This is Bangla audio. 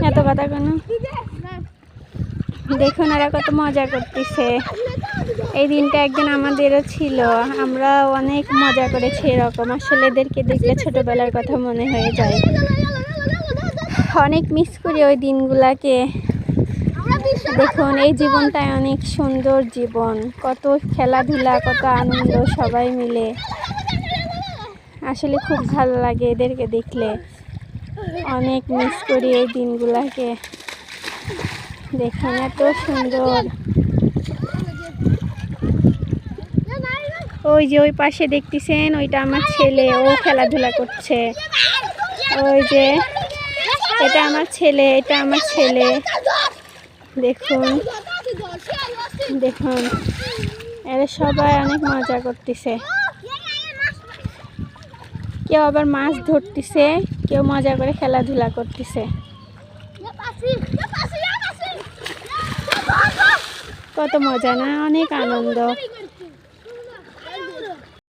এত কথা কেন? দেখুন এরা কত মজা করতেছে। এই দিনটা একদিন আমাদেরও ছিল, আমরা অনেক মজা করেছি এরকম। আসলে এদেরকে দেখলে ছোটবেলার কথা মনে হয়ে যায়, অনেক মিস করি ওই দিনগুলাকে। দেখুন এই জীবনটাই অনেক সুন্দর জীবন, কত খেলাধুলা, কত আনন্দ সবাই মিলে। আসলে খুব ভালো লাগে এদেরকে দেখলে, অনেক মিস করি এই দিনগুলাকে। দেখুন এত সুন্দর। ওই যে ওই পাশে দেখতেছেন, ওইটা আমার ছেলে, ও খেলাধুলা করছে। ওই যে এটা আমার ছেলে, এটা আমার ছেলে। দেখুন দেখুন এরা সবাই অনেক মজা করতেছে। কেউ আবার মাছ ধরতেছে, কেউ মজা করে খেলাধুলা করতেছে। কত মজা না, অনেক আনন্দ।